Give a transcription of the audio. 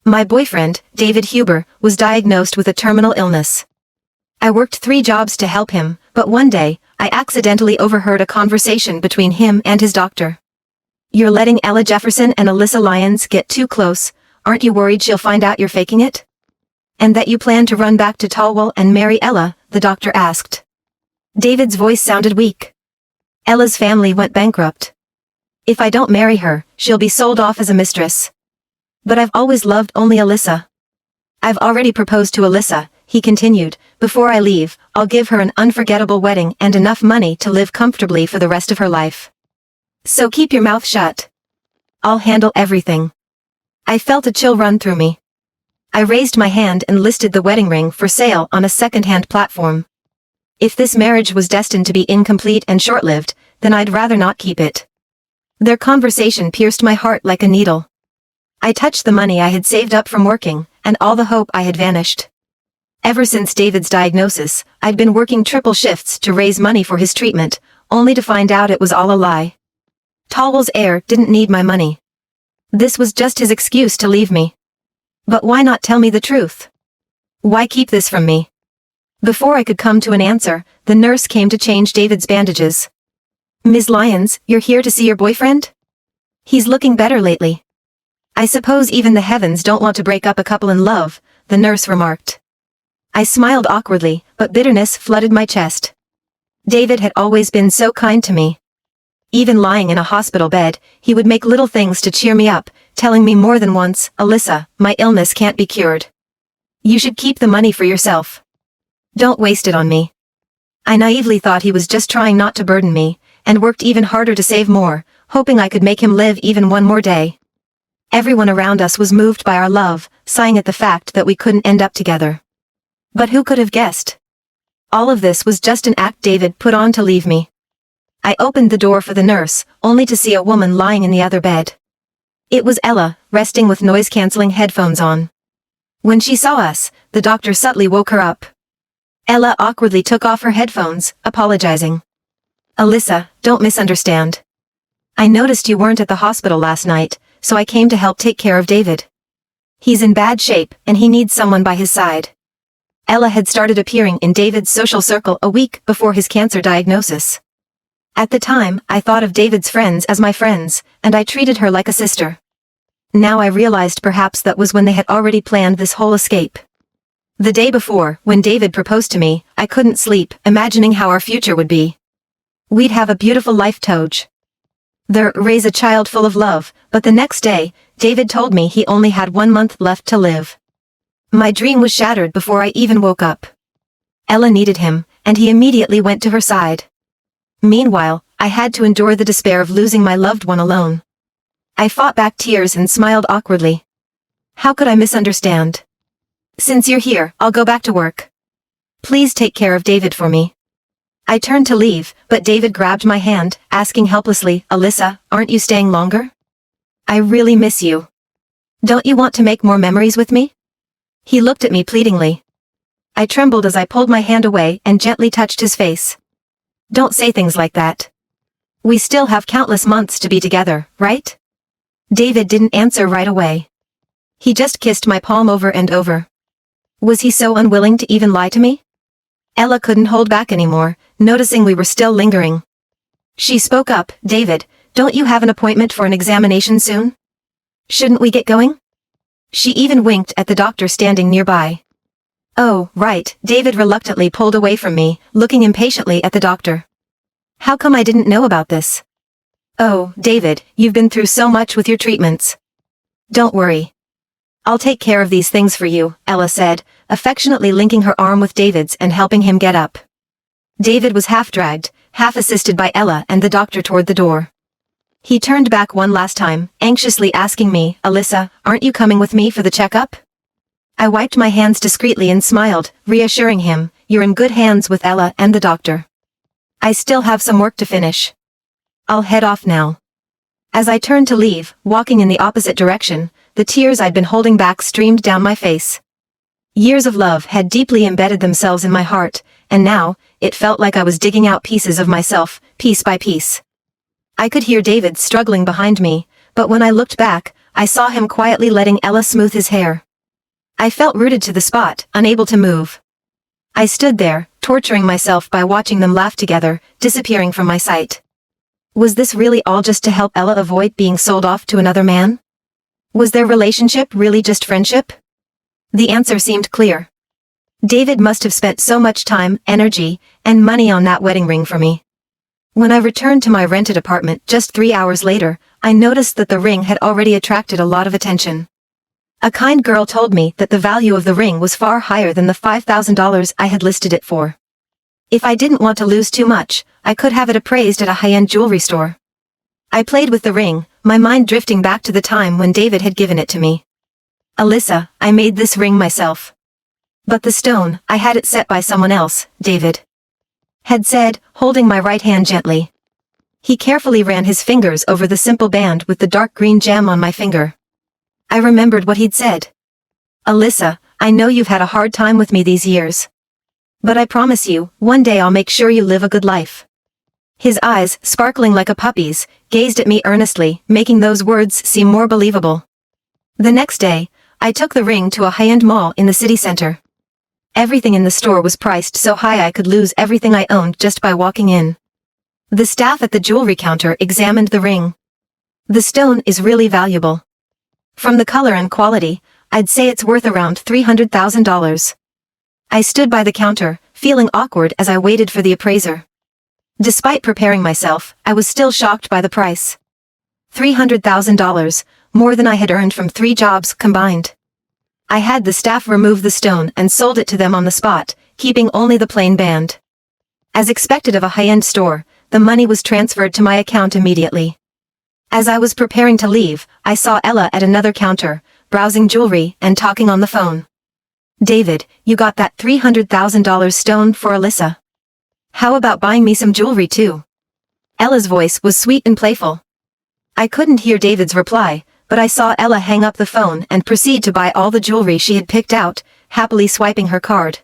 My boyfriend, David Huber, was diagnosed with a terminal illness. I worked 3 jobs to help him, but one day, I accidentally overheard a conversation between him and his doctor. "You're letting Ella Jefferson and Alyssa Lyons get too close. Aren't you worried she'll find out you're faking it? And that you plan to run back to Thalwell and marry Ella?" the doctor asked. David's voice sounded weak. "Ella's family went bankrupt. If I don't marry her, she'll be sold off as a mistress. But I've always loved only Alyssa. I've already proposed to Alyssa," he continued. "Before I leave, I'll give her an unforgettable wedding and enough money to live comfortably for the rest of her life. So keep your mouth shut. I'll handle everything." I felt a chill run through me. I raised my hand and listed the wedding ring for sale on a secondhand platform. If this marriage was destined to be incomplete and short-lived, then I'd rather not keep it. Their conversation pierced my heart like a needle. I touched the money I had saved up from working, and all the hope I had vanished. Ever since David's diagnosis, I'd been working triple shifts to raise money for his treatment, only to find out it was all a lie. Thalwell's heir didn't need my money. This was just his excuse to leave me. But why not tell me the truth? Why keep this from me? Before I could come to an answer, the nurse came to change David's bandages. "Ms. Lyons, you're here to see your boyfriend? He's looking better lately." "I suppose even the heavens don't want to break up a couple in love," the nurse remarked. I smiled awkwardly, but bitterness flooded my chest. David had always been so kind to me. Even lying in a hospital bed, he would make little things to cheer me up, telling me more than once, "Alyssa, my illness can't be cured. You should keep the money for yourself. Don't waste it on me." I naively thought he was just trying not to burden me, and worked even harder to save more, hoping I could make him live even one more day. Everyone around us was moved by our love, sighing at the fact that we couldn't end up together. But who could have guessed? All of this was just an act David put on to leave me. I opened the door for the nurse, only to see a woman lying in the other bed. It was Ella, resting with noise-canceling headphones on. When she saw us, the doctor subtly woke her up. Ella awkwardly took off her headphones, apologizing. "Alyssa, don't misunderstand. I noticed you weren't at the hospital last night, so I came to help take care of David. He's in bad shape, and he needs someone by his side." Ella had started appearing in David's social circle a week before his cancer diagnosis. At the time, I thought of David's friends as my friends, and I treated her like a sister. Now I realized perhaps that was when they had already planned this whole escape. The day before, when David proposed to me, I couldn't sleep, imagining how our future would be. We'd have a beautiful life together. Raise a child full of love, but the next day, David told me he only had 1 month left to live. My dream was shattered before I even woke up. Ella needed him, and he immediately went to her side. Meanwhile, I had to endure the despair of losing my loved one alone. I fought back tears and smiled awkwardly. How could I misunderstand? "Since you're here, I'll go back to work. Please take care of David for me." I turned to leave, but David grabbed my hand, asking helplessly, "Alyssa, aren't you staying longer? I really miss you. Don't you want to make more memories with me?" He looked at me pleadingly. I trembled as I pulled my hand away and gently touched his face. "Don't say things like that. We still have countless months to be together, right?" David didn't answer right away. He just kissed my palm over and over. Was he so unwilling to even lie to me? Ella couldn't hold back anymore, noticing we were still lingering. She spoke up, "David, don't you have an appointment for an examination soon? Shouldn't we get going?" She even winked at the doctor standing nearby. "Oh, right," David reluctantly pulled away from me, looking impatiently at the doctor. "How come I didn't know about this?" "Oh, David, you've been through so much with your treatments. Don't worry. I'll take care of these things for you," Ella said, affectionately linking her arm with David's and helping him get up. David was half-dragged, half-assisted by Ella and the doctor toward the door. He turned back one last time, anxiously asking me, "Alyssa, aren't you coming with me for the checkup?" I wiped my hands discreetly and smiled, reassuring him, "You're in good hands with Ella and the doctor. I still have some work to finish. I'll head off now." As I turned to leave, walking in the opposite direction, the tears I'd been holding back streamed down my face. Years of love had deeply embedded themselves in my heart, and now, it felt like I was digging out pieces of myself, piece by piece. I could hear David struggling behind me, but when I looked back, I saw him quietly letting Ella smooth his hair. I felt rooted to the spot, unable to move. I stood there, torturing myself by watching them laugh together, disappearing from my sight. Was this really all just to help Ella avoid being sold off to another man? Was their relationship really just friendship? The answer seemed clear. David must have spent so much time, energy, and money on that wedding ring for me. When I returned to my rented apartment just 3 hours later, I noticed that the ring had already attracted a lot of attention. A kind girl told me that the value of the ring was far higher than the $5,000 I had listed it for. If I didn't want to lose too much, I could have it appraised at a high-end jewelry store. I played with the ring, my mind drifting back to the time when David had given it to me. Alyssa, I made this ring myself. But the stone, I had it set by someone else, David had said, holding my right hand gently. He carefully ran his fingers over the simple band with the dark green gem on my finger. I remembered what he'd said. Alyssa, I know you've had a hard time with me these years. But I promise you, one day I'll make sure you live a good life. His eyes, sparkling like a puppy's, gazed at me earnestly, making those words seem more believable. The next day, I took the ring to a high-end mall in the city center. Everything in the store was priced so high I could lose everything I owned just by walking in. The staff at the jewelry counter examined the ring. The stone is really valuable. From the color and quality, I'd say it's worth around $300,000. I stood by the counter, feeling awkward as I waited for the appraiser. Despite preparing myself, I was still shocked by the price. $300,000, more than I had earned from 3 jobs combined. I had the staff remove the stone and sold it to them on the spot, keeping only the plain band. As expected of a high-end store, the money was transferred to my account immediately. As I was preparing to leave, I saw Ella at another counter, browsing jewelry and talking on the phone. David, you got that $300,000 stone for Alyssa. How about buying me some jewelry too? Ella's voice was sweet and playful. I couldn't hear David's reply, but I saw Ella hang up the phone and proceed to buy all the jewelry she had picked out, happily swiping her card.